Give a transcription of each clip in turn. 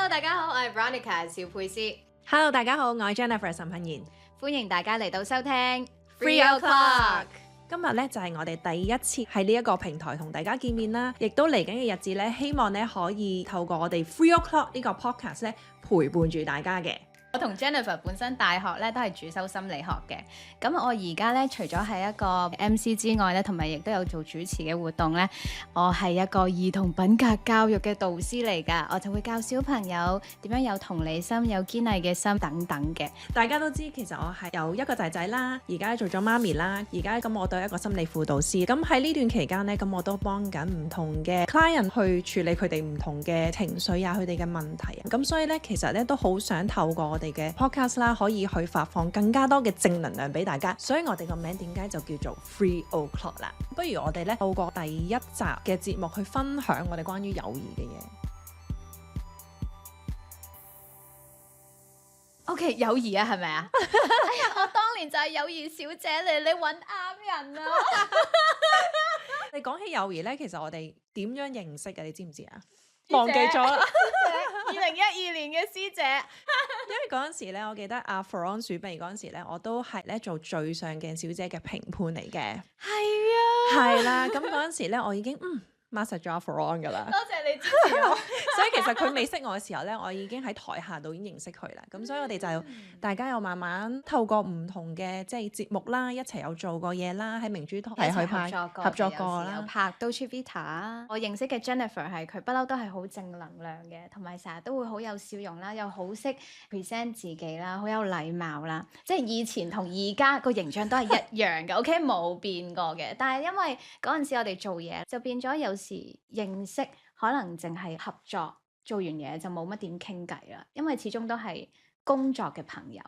Hello， 大家好，我係 Veronica 邵佩斯。Hello， 大家好，我係 Jennifer 陳品賢，歡迎大家嚟到收聽 3 O'clock。今日咧就係我哋第一次喺呢一個平台同大家見面啦，亦都嚟緊嘅日子咧，希望咧可以透過我哋3 O'clock 呢個 podcast 咧陪伴住大家嘅。我同 Jennifer 本身大學咧都係主修心理學嘅，咁我而家咧除咗係一個 MC 之外咧，同埋亦都有做主持嘅活動咧，我係一個兒童品格教育嘅導師嚟㗎，我就會教小朋友點樣有同理心、有堅毅嘅心等等嘅。大家都知其實我係有一個仔仔啦，而家做咗媽咪啦，而家咁我都係一個心理輔導師，咁喺呢段期間咧，咁我都幫緊唔同嘅 client 去處理佢哋唔同嘅情緒啊，佢哋嘅問題啊，咁所以咧其實咧都好想透過我哋嘅 podcast 啦，可以去發放更加多嘅正能量俾大家，所以我哋個名點解就叫做3 O'clock 啦。不如我哋咧透過第一集嘅節目去分享我哋關於友誼嘅嘢。OK， 友誼啊，係咪啊？哎呀，我當年就係友誼小姐嚟，你揾啱人啊！你講起友誼咧，其實我哋點樣認識嘅？你知唔知啊？忘記咗啦。2012年嘅師姐，因為嗰陣時咧，我記得阿 Florence 樹碧嗰陣時咧，我都係咧做最上鏡小姐嘅評判嚟嘅。係啊，係啦，咁嗰陣時咧，我已經抹實咗阿 Florence 噶啦。多謝你支持我。所以其實佢未識我嘅時候咧，我已經喺台下度已經認識佢啦。咁所以我哋就大家又慢慢透過唔同嘅即係節目啦，一齊有做過嘢啦，喺明珠台去拍合作過啦，有拍 Dolce Vita。我認識嘅 Jennifer 係佢不嬲都係好正能量嘅，同埋成日都會好有笑容啦，又好識 present 自己啦，好有禮貌啦。即係以前同而家個形象都係一樣嘅，OK 冇變過嘅。但係因為嗰陣時我哋做嘢就變咗有時認識。可能淨係合作，做完嘢就冇乜點傾偈啦，因為始終都係工作嘅朋友。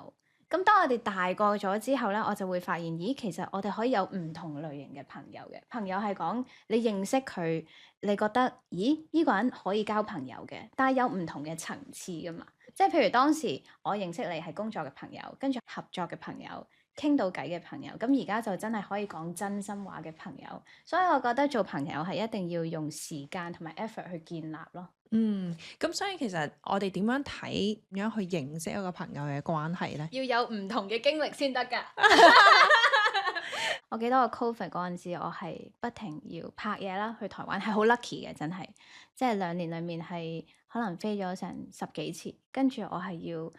咁當我哋大個咗之後呢，我就會發現，咦，其實我哋可以有唔同類型嘅朋友嘅。朋友係講你認識佢，你覺得，咦，呢個人可以交朋友嘅，但係有唔同嘅層次㗎嘛。即係譬如當時我認識你係工作嘅朋友，跟住合作嘅朋友。傾到偈嘅朋友，咁而家就真係可以講真心話嘅朋友，所以我覺得做朋友係一定要用時間同埋 effort 去建立咯。咁所以其實我哋點樣睇點樣去認識一個朋友嘅關係呢？要有唔同嘅經歷先得㗎。我記得我 COVID 嗰陣時，我係不停要拍嘢啦，去台灣係好 lucky 嘅，真係，即係2年裡面係可能飛咗成10幾次，跟住我係要。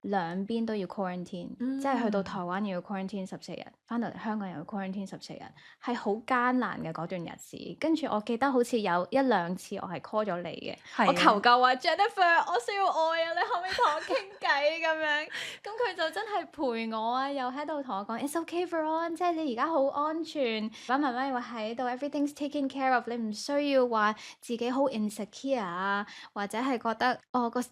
兩邊都要 quarantine，即係去到台灣要 quarantine 14日，翻到嚟香港又要 quarantine 14日，係好艱難嘅嗰段日子。跟住我記得好似有1-2次我係 call 咗你嘅，我求救話 Jennifer， 我需要愛啊，你可唔可以同我傾偈咁樣？咁佢就真係陪我啊，又喺度同我講 It's okay Veron， 即係你而家好安全，爸爸媽媽話喺度 everything's taken care of， 你唔需要話自己好 insecure 啊，或者係覺得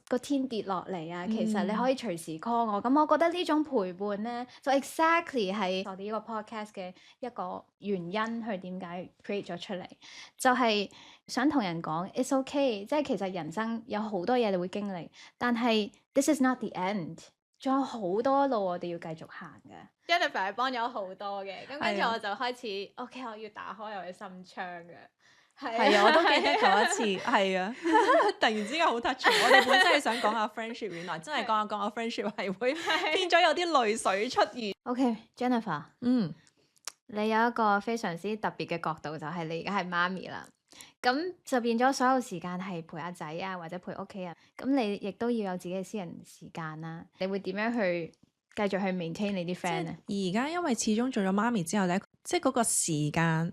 個天跌落嚟啊，其實你可以隨時 call 我。咁我覺得呢種陪伴呢，就 exactly 係我哋呢個 podcast 嘅一個原因，去點解 create 咗出嚟，就係想同人講 it's okay， 即係其實人生有好多嘢你會經歷，但係 this is not the end， 仲有好多路我哋要繼續行嘅。Jennifer 係幫咗好多嘅，咁跟住我就開始 OK， 我要打開我嘅心窗嘅。係啊，我都記得嗰一次，係啊，突然之間好 touch。我哋本身係想講下 friendship， 原來真係講下 friendship 係會變咗有啲淚水出現。OK，Jennifer， 你有一個非常之特別嘅角度，就係你而家係媽咪啦，咁就變咗所有時間係陪阿仔啊，或者陪屋企人，咁你亦都要有自己嘅私人時間啦。你會點樣去繼續去 maintain 你啲 friend 呢？而家因為始終做咗媽咪之後呢，即係嗰個時間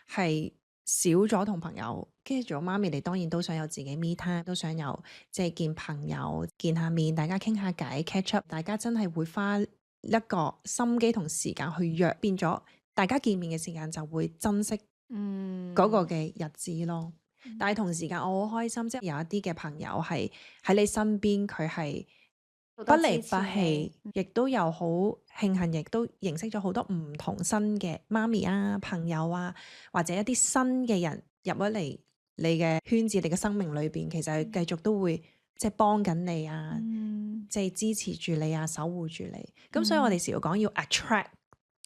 係少咗同朋友，跟住做媽咪，你當然都想有自己 me time， 都想有即係見朋友見下面，大家傾下偈 catch up， 大家真係會花一個心機同時間去約，變咗大家見面嘅時間就會珍惜嗰個嘅日子咯。但係同時間我好開心，即係有一啲嘅朋友係喺你身邊，佢係不離不棄，亦都有好慶幸，亦都認識咗好多唔同新嘅媽咪啊、朋友啊，或者一啲新嘅人入咗嚟你嘅圈子、你嘅生命裏邊，其實佢繼續都會即係幫緊你啊，即係支持住你啊，守護住你。咁所以我哋時常講要 attract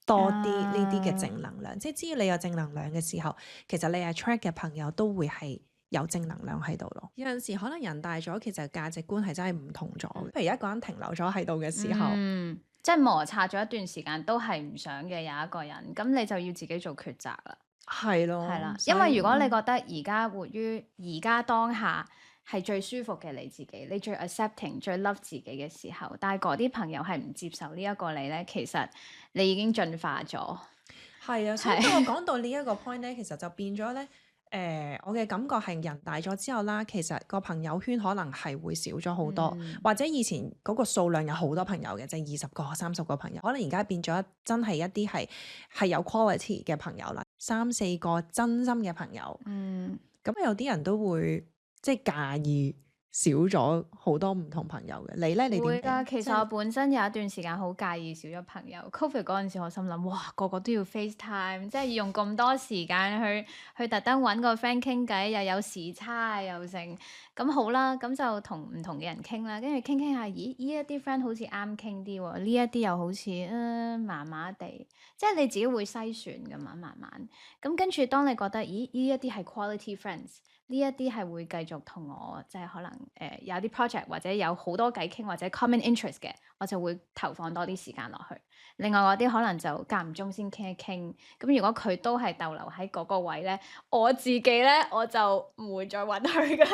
多啲呢啲嘅正能量，即係只要你有正能量嘅時候，其實你 attract 嘅朋友都會係有正能量喺度咯。有陣時可能人大咗，其實價值觀係真係唔同咗嘅。譬如一個人停留咗喺度嘅時候，即係摩擦咗一段時間都係唔想嘅有一個人，咁你就要自己做抉擇啦。係咯，係啦，因為如果你覺得而家活於而家當下係最舒服嘅你自己，你最 accepting 最 love 自己嘅時候，但係嗰啲朋友係唔接受呢一個你呢，其實你已經進化咗。係啊，所以當我講到呢一個 point 呢，其實就變咗呢。我嘅感覺係人大咗之後啦，其實個朋友圈可能係會少咗好多，或者以前嗰個數量有好多朋友嘅，即係20個、30個朋友，可能而家變咗真係一啲係有 quality 嘅朋友啦，3、4個真心嘅朋友。咁有啲人都會即係介意少咗好多唔同朋友嘅。你呢？你點？會㗎，其實我本身有一段時間好介意少咗朋友。Covid 嗰陣時，我心諗哇，個個都要 FaceTime，即係要用咁多時間去特登揾個 friend 傾偈，又有時差又成。咁好啦，咁就同唔同嘅人傾啦，跟住傾下，咦？呢一啲 friend 好似啱傾啲喎，呢一啲又好似麻麻地，即係你自己會篩選㗎嘛，慢慢。咁跟住當你覺得咦呢一啲係 quality friends。呢一啲係會繼續同我即係可能有啲 project 或者有好多偈傾或者 common interest 嘅，我就會投放多啲時間落去。另外嗰啲可能就間唔中先傾一傾。咁如果佢都係逗留喺嗰個位呢，我自己呢，我就唔會再揾佢噶。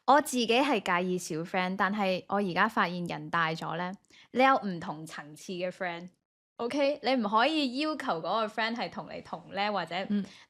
我自己係介意少 friend，但係我而家發現人大咗呢，你有唔同層次嘅 friend。OK， 你唔可以要求嗰個 friend 係同你同呢，或者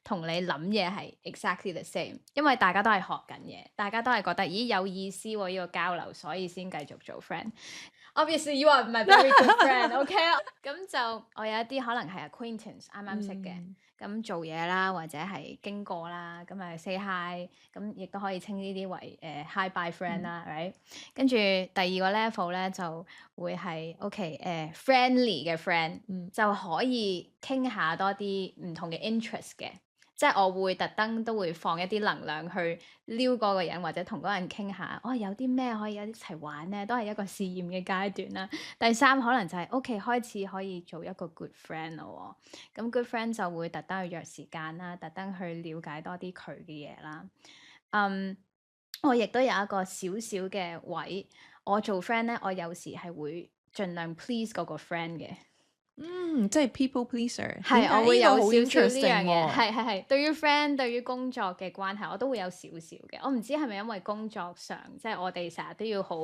同你諗嘢係 exactly the same，因為大家都係學緊嘢，大家都係覺得咦有意思喎呢個交流，所以先繼續做 friend。Obviously you are my very good friend，OK？咁就我有一啲可能係 acquaintance 啱啱識嘅，咁做嘢啦或者係經過啦，咁咪 say hi，咁亦都可以稱呢啲為hi bye friend 啦，right？跟住第二個 level 咧就會係 OK friendly 嘅 friend，就可以傾下多啲唔同嘅 interest 嘅。即係我會特登都會放一啲能量去撩嗰個人，或者同嗰個人傾下，有啲咩可以一齊玩呢？都係一個試驗嘅階段啦。第三可能就係 OK 開始可以做一個 good friend 咯。咁 good friend 就會特登去約時間啦，特登去了解多啲佢嘅嘢啦。我亦都有一個少少嘅位，我做 friend 呢，我有時係會盡量 please 嗰個 friend 嘅。即係 people pleaser，係我會有少少呢樣嘢，係對於 friend 對於工作嘅關係，我都會有少少嘅。我唔知係咪因為工作上即係我哋成日都要好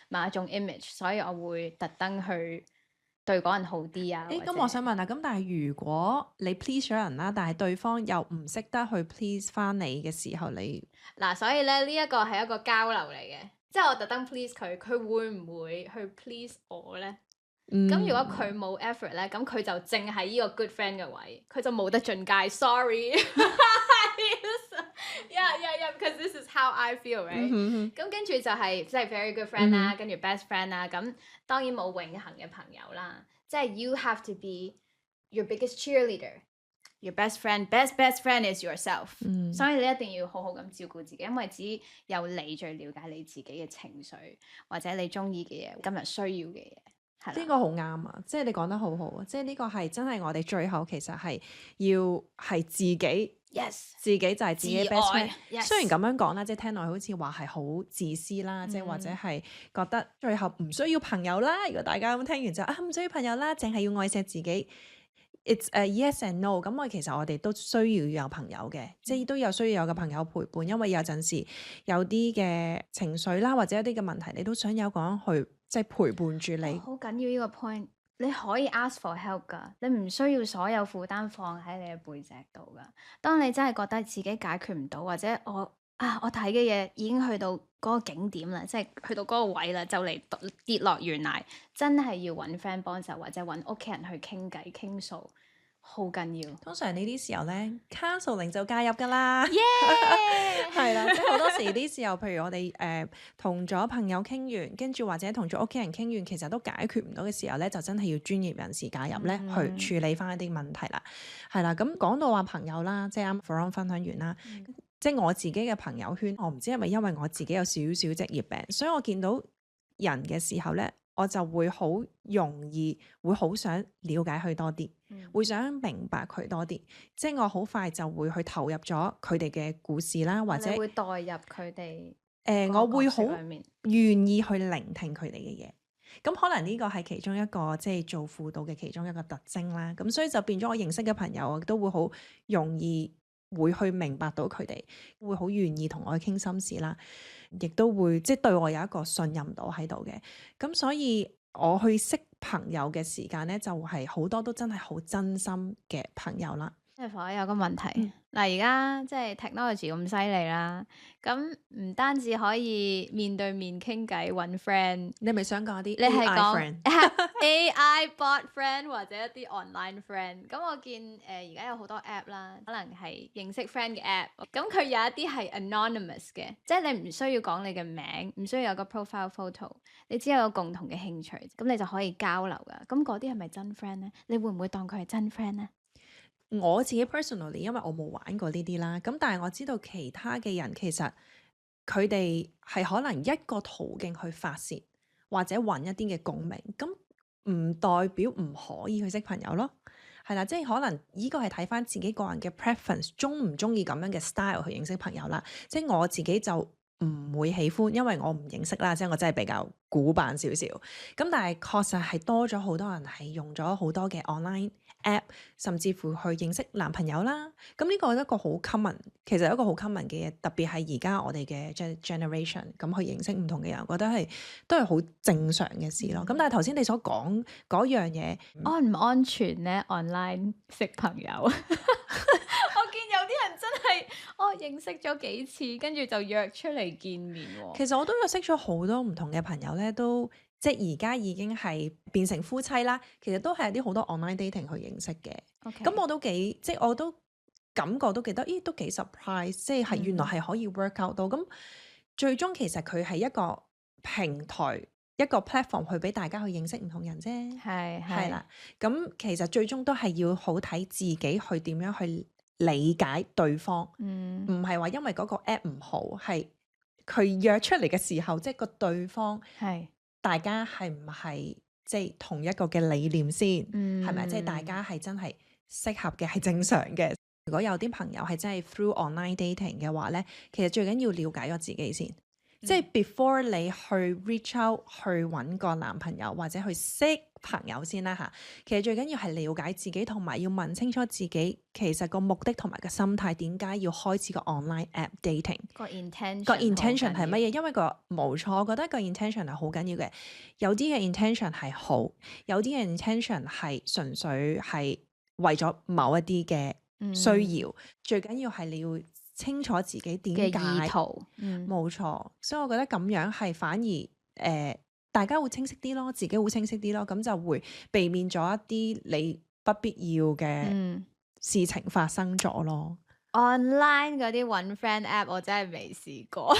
某一種 image，所以我會特登去對嗰人好啲啊。咁我想問下，咁但係如果你 please 咗人啦，但係對方又唔識得去 please 翻你嘅時候，你嗱，所以咧呢一個係一個交流嚟嘅，即係我特登 please佢，佢會唔會去 please 我咧？咁如果佢冇 effort 咧，咁佢就淨係呢個 good friend 嘅位，佢就冇得進階。Sorry， yeah，because this is how I feel，right？咁跟住就係即係 very good friend 啦，跟住 best friend 啦，咁當然冇永恆嘅朋友啦。即係 you have to be your biggest cheerleader，your best friend，best friend is yourself。所以你一定要好好咁照顧自己，因為只有你最了解你自己嘅情緒，或者你中意嘅嘢，今日需要嘅嘢。呢個好啱啊！即係你講得好好啊！即係呢個係真係我哋最後其實係要係自己 ，yes， 自己就係自己 best friend。Yes。雖然咁樣講啦，即係聽落去好似話係好自私啦，即係或者係覺得最後唔需要朋友啦。如果大家咁聽完就唔需要朋友啦，淨係要愛錫自己。It's a yes and no。咁其實我哋都需要有朋友嘅，即係都有需要有個朋友陪伴，因為有陣時有啲嘅情緒啦，或者一啲嘅問題，你都想有個人去即係陪伴住你。好緊要呢個 point，你可以 ask for help 㗎，你唔需要所有負擔放喺你嘅背脊度㗎。當你真係覺得自己解決唔到，或者我睇嘅嘢已經去到嗰個景點啦，即係去到嗰個位啦，就嚟跌落懸崖，真係要揾 friend 幫手，或者揾屋企人去傾偈傾訴，好緊要。通常呢啲時候咧 counseling 就介入㗎啦。係啦，即係好多時啲時候，譬如我哋同咗朋友傾完，跟住或者同咗屋企人傾完，其實都解決唔到嘅時候咧，就真係要專業人士介入咧，去處理翻一啲問題啦。係啦，咁講到話朋友啦，即係啱 Veron 分享完啦。即係我自己嘅朋友圈，我唔知係咪因為我自己有少少職業病，所以我見到人嘅時候咧，我就會好容易會好想了解佢多啲，嗯會想明白佢多啲，即係我好快就會去投入咗佢哋嘅故事啦，或者你會代入佢哋我會個角色好裏面。願意去聆聽佢哋嘅嘢。咁可能呢個係其中一個即係做輔導嘅其中一個特徵啦。咁所以就變咗我認識嘅朋友，我都會好容易會去明白到佢哋，會好願意同我去傾心事啦，亦都會即係對我有一個信任度喺度嘅。咁所以我去識朋友嘅時間咧，就係好多都真係好真心嘅朋友啦。即係我有個問題，嗱而家即係 technology 咁犀利啦，咁唔單止可以面對面傾偈揾 friend，你咪想講啲你係 AI 講 friend？ AI bot friend 或者一啲 online friend，咁我見而家有好多 app 啦，可能係認識 friend 嘅 app，咁佢有一啲係 anonymous 嘅，即係你唔需要講你嘅名，唔需要有個 profile photo，你只有個共同嘅興趣，咁你就可以交流噶。咁嗰啲係咪真 friend 呢？你會唔會當佢係真 friend 呢？我自己 personally，因為我冇玩過呢啲啦，咁但係我知道其他嘅人其實佢哋係可能一個途徑去發泄或者揾一啲嘅共鳴，咁唔代表唔可以去識朋友咯，係啦，即係可能呢個係睇翻自己個人嘅 preference，中唔中意咁樣嘅 style 去認識朋友啦。即係我自己就唔會喜歡，因為我唔認識啦，即係我真係比較古板少少。咁但係確實係多咗好多人係用咗好多嘅 online app，甚至乎去認識男朋友啦。咁呢個係一個好 common，其實一個好 common 嘅嘢，特別係而家我哋嘅 generation 咁去認識唔同嘅人，我覺得係都係好正常嘅事咯。咁但係頭先你所講嗰樣嘢，安唔安全呢 online 識朋友？我見有啲人真係認識咗幾次，跟住就約出嚟見面喎。其實我都有識咗好多唔同嘅朋友咧，都即係而家已經係變成夫妻啦。其實都係啲好多 online dating 去認識嘅。OK，咁我都幾即係我都感覺都記得，咦都幾 surprise，即係原來係可以 work out 到。咁最終其實佢係一個平台，一個 platform 去俾大家去認識唔同人啫。係啦，咁其實最終都係要好睇自己去點樣去理解對方，唔係話因為嗰個 app 唔好，係佢約出嚟嘅時候，即係個對方係大家係唔係即係同一個嘅理念先，係咪？即係大家係真係適合嘅，係正常嘅。如果有啲朋友係真係 through online dating 嘅話咧，其實最緊要了解咗自己先。即係 before 你去 reach out 去揾個男朋友或者去識朋友先啦嚇，其實最緊要係了解自己，同埋要問清楚自己其實個目的同埋個心態，點解要開始個 online app dating，個 intention 係乜嘢？因為冇錯，我覺得個 intention 係好緊要嘅。有啲嘅 intention 係好，有啲嘅 intention 係純粹係為咗某一啲嘅需要。最緊要係你要清楚自己點解意圖，冇錯，所以我覺得咁樣係反而大家會清晰啲咯，自己會清晰啲咯，咁就會避免咗一啲你不必要嘅事情發生咗咯。online 嗰啲揾 friend app 我真係未試過，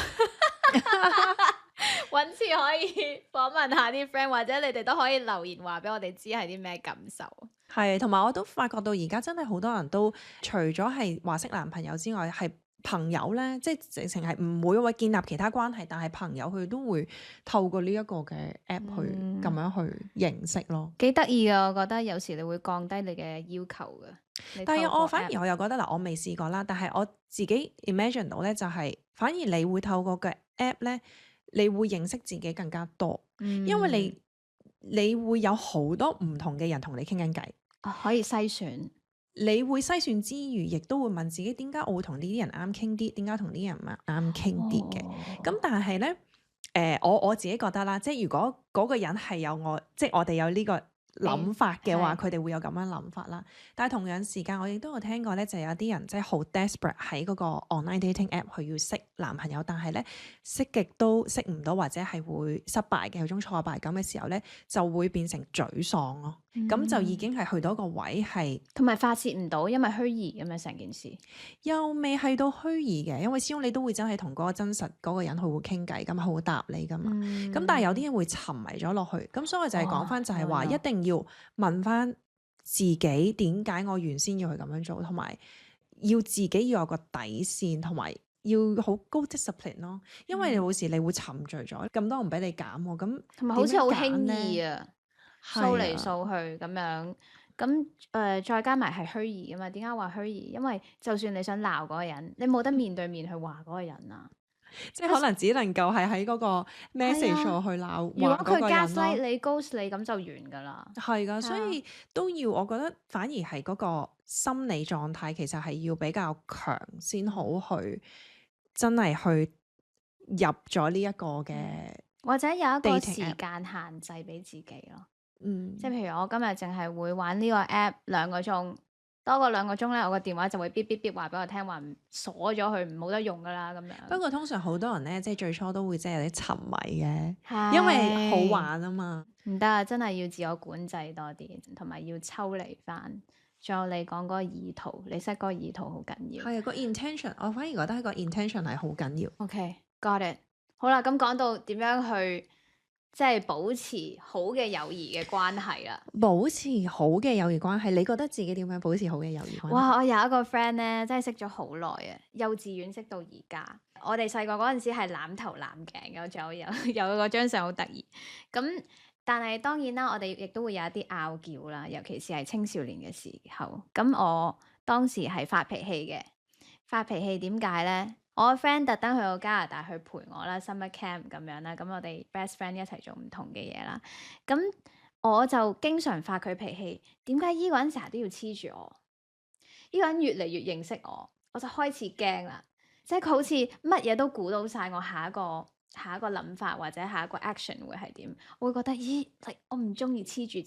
揾次可以訪問下啲 friend，或者你哋都可以留言話俾我哋知係啲咩感受。係，同埋我都發覺到而家真係好多人都除咗係話識男朋友之外，係朋友咧，即係直情係唔會話建立其他關係，但係朋友佢都會透過呢一個嘅 app 去咁樣去認識咯。幾得意啊！我覺得有時你會降低你嘅要求嘅。但係我反而我又覺得嗱，我未試過啦，但係我自己 imagine 到咧，就係反而你會透過嘅 app 咧，你會認識自己更加多，因為你會有好多唔同嘅人同你傾緊偈，可以篩選。你會篩選之餘，亦都會問自己點解我會同呢啲人啱傾啲，點解同呢啲人唔啱傾啲嘅。咁但係咧，我自己覺得啦，即係如果嗰個人係有即係我哋有呢個諗法嘅話，佢哋會有咁樣諗法啦。但係同樣時間，我亦都有聽過咧，就有啲人即係好 desperate 喺嗰個 online dating app 佢要識男朋友，但係咧識極都識唔到，或者係會失敗嘅，有種挫敗感嘅時候咧，就會變成沮喪咯。咁就已經係去到一個位係，同埋發泄唔到，因為虛擬咁樣成件事，又未係到虛擬嘅，因為始終你都會真係同嗰個真實嗰個人佢會傾偈咁，佢會答你噶嘛。咁但係有啲人會沉迷咗落去，咁所以我就係講翻就係話一定要問翻自己點解我原先要去咁樣做，同埋要自己要有個底線，同埋要好高 discipline 咯，因為有時你會沉醉咗，咁多唔俾你減喎，咁同埋好似好點樣揀輕易呢？啊，掃嚟係啊，掃去咁樣。咁再加埋係虛擬啊嘛？點解話虛擬？因為就算你想鬧嗰個人，你冇得面對面去話嗰個人啊。即係可能只能夠係喺嗰個係 message 啊，度去鬧如果佢話嗰個人 gaslight 咯。你、ghost 你咁就完㗎啦。係噶，係啊，所以都要，我覺得反而係嗰個心理狀態，其實係要比較強先好去真係去入咗呢一個嘅或者有一個 dating 時 app。間限制俾自己咯。嗯，即係譬如我今日淨係會玩呢個 app 2個鐘，多過2個鐘咧，我個電話就會嗶嗶嗶話俾我聽話鎖咗佢，唔冇得用㗎啦咁樣。不過通常好多人咧，即係最初都會即係有啲沉迷嘅，因為好玩啊嘛。唔得啊，真係要自我管制多啲，同埋要抽離翻。仲有你講嗰個意圖，你 set 嗰個意圖好緊要。係啊，個 intention，我反而覺得個 intention 係好緊要。OK，got it。好啦，咁講到點樣去即係保持好嘅友誼嘅關係啦。保持好嘅友誼關係，你覺得自己點樣保持好嘅友誼關係？哇！我有一個 friend 咧，真係識咗好耐啊，幼稚園識到而家。我哋細個嗰陣時係攬頭攬頸嘅，我仲有嗰張相好得意。咁但係當然啦，我哋亦都會有一啲拗撬啦，尤其是係青少年嘅時候。咁我當時係發脾氣嘅，發脾氣點解咧？我個 friend 特登去到加拿大去陪我啦，summer camp 咁樣啦，咁我哋 best friend 一齊做唔同嘅嘢啦。咁我就經常發佢脾氣，點解依個人成日都要黐住我？依個人越嚟越認識我，我就開始驚啦。即係佢好似乜嘢都估到晒我下一個諗法或者下一個 action 會係點，我會覺得咦，我唔中意黐住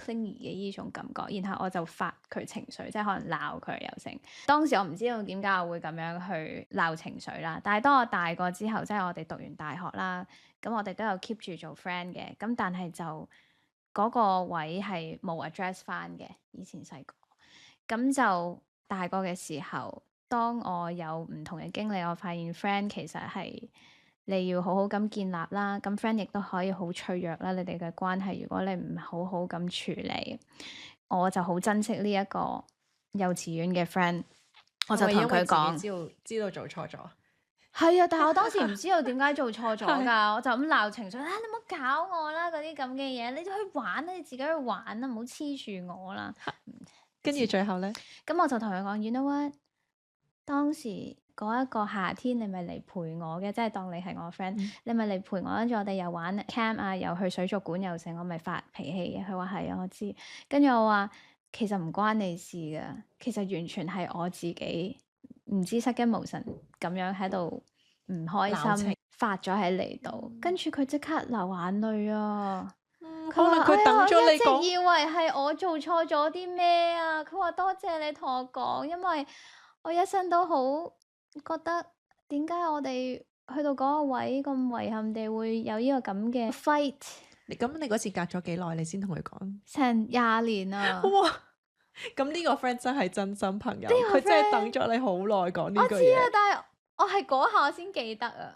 clingy 嘅呢種感覺，然後我就發佢情緒，即係可能鬧佢又成。當時我唔知道點解我會咁樣去鬧情緒啦，但係當我大個之後，即係我哋讀完大學啦，咁我哋都有 keep 住做 friend 嘅，咁但係就嗰個位係冇 address 翻嘅，以前細個，咁就大個嘅時候。當我有唔同嘅經歷，我發現 friend 其實係你要好好咁建立啦。咁 friend 亦都可以好脆弱啦。你哋嘅關係，如果你唔好好咁處理，我就好珍惜呢一個幼稚園嘅 friend。我就同佢講，知道做錯咗。係啊，但係我當時唔知道點解做錯咗㗎，我就咁鬧情緒，你唔好搞我啦，嗰啲咁嘅嘢，你去玩啦，你自己去玩啦，唔好黐住我啦。跟住最後咧，咁我就同佢講，you know what？當時嗰一個夏天，你咪嚟陪我嘅，即係當你係我 friend，你咪嚟陪我，跟住我哋又玩 camp 啊，又去水族館又成，我咪發脾氣嘅。佢話係啊，我知。跟住我話其實唔關你事噶，其實完全係我自己唔知失驚無神咁樣喺度唔開心，發咗喺你度。跟住佢即刻流眼淚啊！可能佢等咗你講，我一直以為係我做錯咗啲咩啊？佢話多謝你同我講，因為我一生都好覺得點解我哋去到嗰個位咁遺憾地會有呢個咁嘅 fight。咁你嗰次隔咗幾耐你先同佢講？成20年啊！哇！咁呢個 friend 真係真心朋友，佢真係等咗你好耐講呢句嘢。我知啊，但係我係嗰下我先記得啊，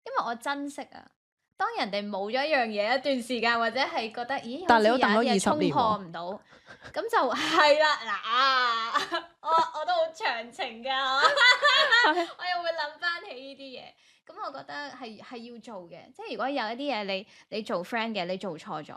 因為我珍惜啊。當人哋冇咗一樣嘢一段時間，或者係覺得咦，但係你都等咗好似有嘢20年衝破唔到，咁就係啦嗱，我都好長情㗎，我又會諗翻起呢啲嘢。咁我覺得係要做嘅，即係如果有一啲嘢你做 friend 嘅，你做錯咗，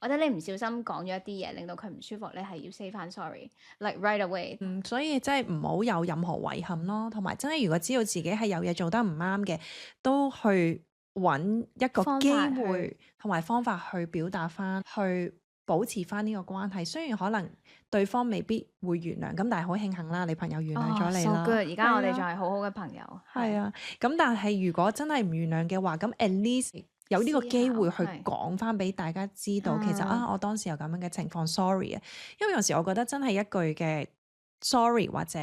或者你唔小心講咗一啲嘢，令到佢唔舒服，你係要 say 翻 sorry，like right away。所以真係唔好有任何遺憾咯，同埋真係如果知道自己係有嘢做得唔啱嘅，都去揾一個機會同埋方法去表達翻，去保持翻呢個關係。雖然可能對方未必會原諒，咁但係好慶幸啦，你朋友原諒咗你啦。而家我哋仲係好好嘅朋友。係啊，咁但係如果真係唔原諒嘅話，咁 at least 有呢個機會去講翻俾大家知道，其實我當時有咁樣嘅情況 sorry 啊。因為有時我覺得真係一句嘅 sorry 或者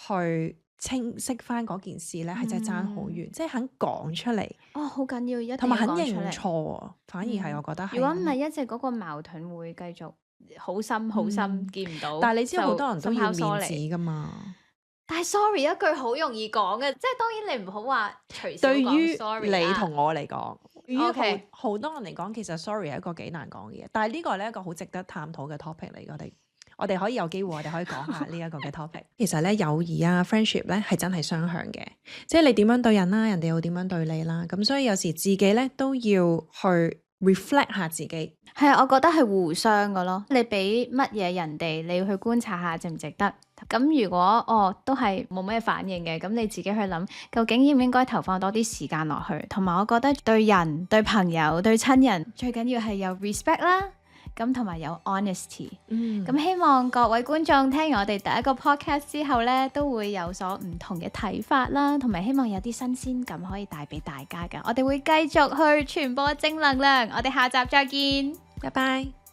去清晰翻嗰件事咧，係真係爭好遠，即係肯講出嚟。好緊要，同埋肯認錯啊，反而係我覺得係。如果唔係一直嗰個矛盾會繼續好深好深，見唔到。但係你知好多人都要面子噶嘛。但係 sorry 一句好容易講嘅，即係當然你唔好話隨時對於 sorry 你同我嚟講，Okay 於好多人嚟講，其實 sorry 係一個幾難講嘅嘢。但係呢個係一個好值得探討嘅 topic 嚟，我哋可以有機會，我哋可以講下呢一個嘅 topic。其實咧，友誼啊 friendship 咧係真係雙向嘅，即係你點樣對人啦，人哋又點樣對你啦。咁所以有時自己咧都要去 reflect 下自己。係啊，我覺得係互相嘅咯。你俾乜嘢人哋，你要去觀察下值唔值得。咁如果都係冇咩反應嘅，咁你自己去諗，究竟應唔應該投放多啲時間落去。同埋我覺得對人、對朋友、對親人最緊要係有 respect 啦。咁同埋有 honesty，咁希望各位觀眾聽完我哋第一個 podcast 之後呢，都會有所唔同嘅睇法啦，同埋希望有啲新鮮感可以帶俾大家㗎。我哋會繼續去傳播正能量，我哋下集再見，拜拜。